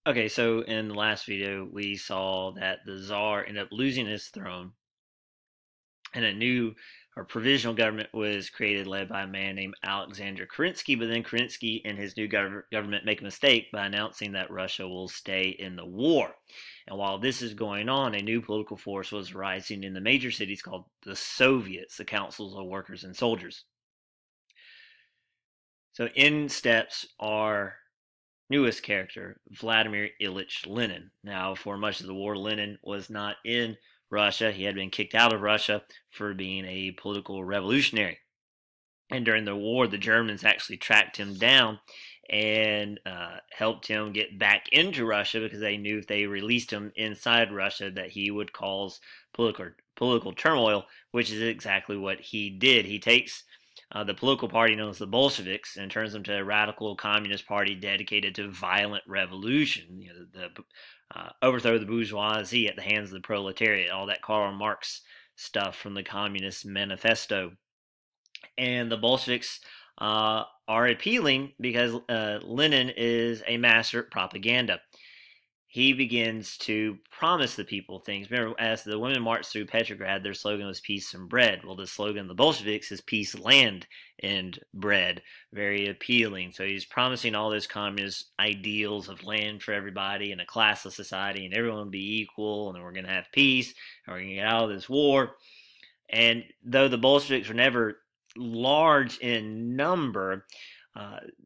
Okay, so in the last video, we saw that the Tsar ended up losing his throne, and a new or provisional government was created led by a man named Alexander Kerensky. But then Kerensky and his new government make a mistake by announcing that Russia will stay in the war. And while this is going on, a new political force was rising in the major cities called the Soviets, the Councils of Workers and Soldiers. So in steps our newest character, Vladimir Ilyich Lenin. Now, for much of the war, Lenin was not in Russia. He had been kicked out of Russia for being a political revolutionary. And during the war, the Germans actually tracked him down and helped him get back into Russia because they knew if they released him inside Russia that he would cause political turmoil, which is exactly what he did. He takes the political party known as the Bolsheviks and turns them to a radical communist party dedicated to violent revolution. The overthrow of the bourgeoisie at the hands of the proletariat, all that Karl Marx stuff from the Communist Manifesto. And the Bolsheviks are appealing because Lenin is a master at propaganda. He begins to promise the people things. Remember, as the women marched through Petrograd, their slogan was peace and bread. Well, the slogan of the Bolsheviks is peace, land, and bread. Very appealing. So he's promising all those communist ideals of land for everybody and a classless society and everyone will be equal and then we're going to have peace and we're going to get out of this war. And though the Bolsheviks were never large in number,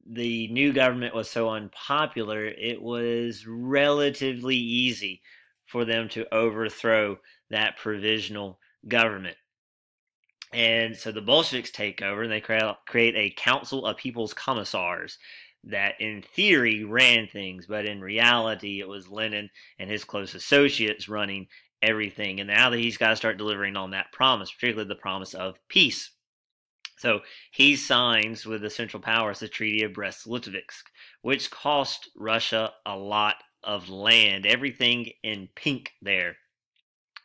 the new government was so unpopular, it was relatively easy for them to overthrow that provisional government. And so the Bolsheviks take over and they create a council of people's commissars that in theory ran things, but in reality it was Lenin and his close associates running everything. And now that he's got to start delivering on that promise, particularly the promise of peace. So he signs with the Central Powers the Treaty of Brest-Litovsk, which cost Russia a lot of land, everything in pink there.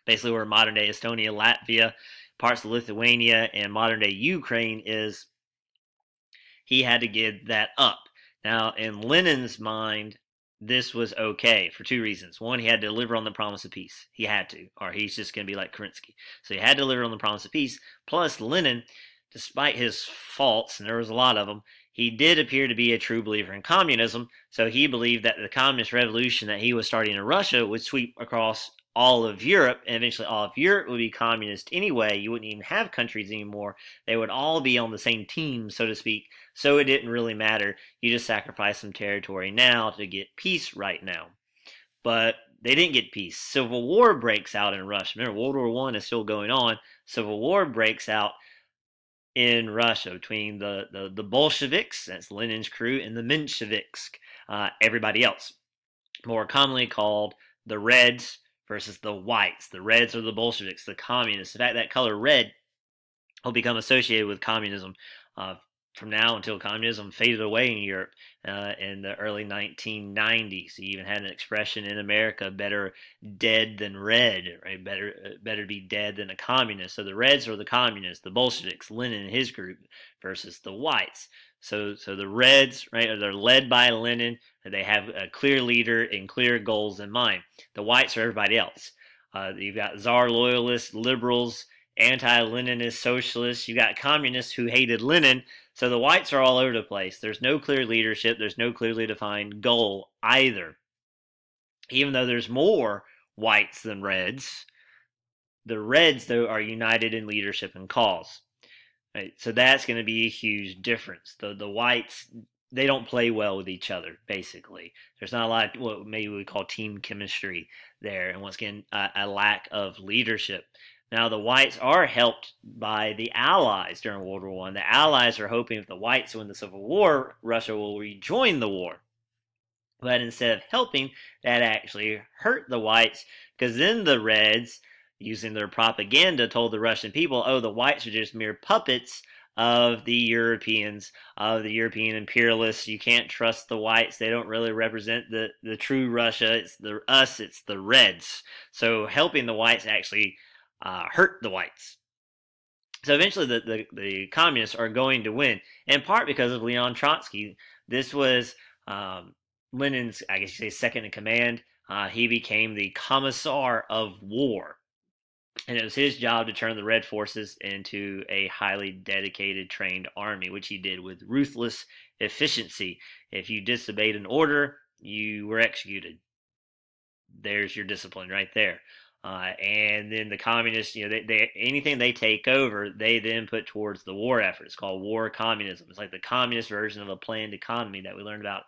Basically where modern-day Estonia, Latvia, parts of Lithuania, and modern-day Ukraine is, he had to give that up. Now, in Lenin's mind, this was okay for two reasons. One, he had to deliver on the promise of peace. He had to, or he's just going to be like Kerensky. So he had to deliver on the promise of peace. Plus, Lenin, despite his faults, and there was a lot of them, he did appear to be a true believer in communism. So he believed that the communist revolution that he was starting in Russia would sweep across all of Europe, and eventually all of Europe would be communist anyway. You wouldn't even have countries anymore. They would all be on the same team, so to speak. So it didn't really matter. You just sacrifice some territory now to get peace right now. But they didn't get peace. Civil war breaks out in Russia. Remember, World War I is still going on. Civil war breaks out in Russia between the Bolsheviks, that's Lenin's crew, and the Mensheviks, everybody else. More commonly called the Reds versus the Whites. The Reds are the Bolsheviks, the communists. In fact, that color red will become associated with communism from now until communism faded away in Europe in the early 1990s. You even had an expression in America, better dead than red, right? Better be dead than a communist. So the Reds are the communists, the Bolsheviks, Lenin and his group, versus the Whites. So the Reds, right, they're led by Lenin. They have a clear leader and clear goals in mind. The Whites are everybody else. You've got Tsar loyalists, liberals, anti-Leninist socialists. You got communists who hated Lenin. So the Whites are all over the place. There's no clear leadership. There's no clearly defined goal either. Even though there's more Whites than Reds, the Reds, though, are united in leadership and cause. Right? So that's going to be a huge difference. The Whites, they don't play well with each other, basically. There's not a lot of what maybe we call team chemistry there. And once again, a lack of leadership. Now, the Whites are helped by the Allies during World War I. The Allies are hoping if the Whites win the Civil War, Russia will rejoin the war. But instead of helping, that actually hurt the Whites, because then the Reds, using their propaganda, told the Russian people, oh, the Whites are just mere puppets of the Europeans, of the European imperialists. You can't trust the Whites. They don't really represent the true Russia. It's it's the Reds. So helping the Whites actually hurt the Whites. So eventually the communists are going to win, in part because of Leon Trotsky. This was Lenin's, I guess you say, second in command. He became the Commissar of War. And it was his job to turn the Red forces into a highly dedicated, trained army, which he did with ruthless efficiency. If you disobeyed an order, you were executed. There's your discipline right there. And then the communists, anything they take over, they then put towards the war effort. It's called war communism. It's like the communist version of a planned economy that we learned about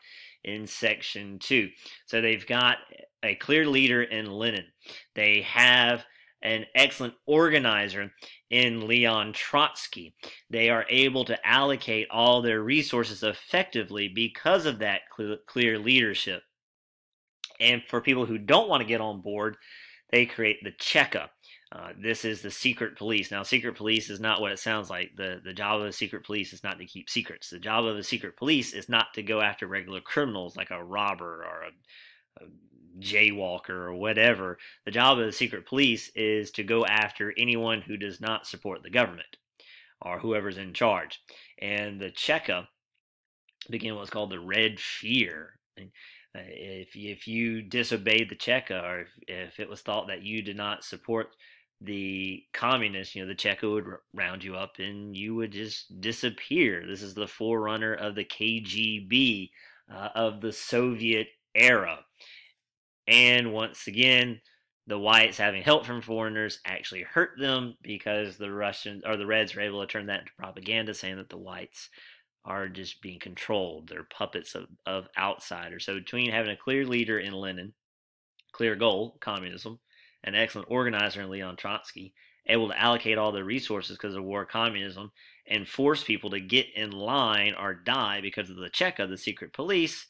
in section 2. So they've got a clear leader in Lenin. They have an excellent organizer in Leon Trotsky. They are able to allocate all their resources effectively because of that clear leadership. And for people who don't want to get on board, they create the Cheka. This is the secret police. Now, secret police is not what it sounds like. The job of a secret police is not to keep secrets. The job of a secret police is not to go after regular criminals like a robber or a jaywalker or whatever. The job of the secret police is to go after anyone who does not support the government or whoever's in charge. And the Cheka began what's called the Red Fear. If you disobeyed the Cheka, or if it was thought that you did not support the communists, the Cheka would round you up and you would just disappear. This is the forerunner of the KGB of the Soviet era. And once again, the whites having help from foreigners actually hurt them because the Russians or the Reds were able to turn that into propaganda, saying that the whites are just being controlled. They're puppets of outsiders. So between having a clear leader in Lenin, clear goal, communism, an excellent organizer in Leon Trotsky, able to allocate all their resources because of war communism, and force people to get in line or die because of the Cheka, the secret police,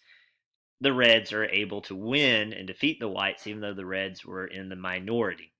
the Reds are able to win and defeat the whites, even though the Reds were in the minority.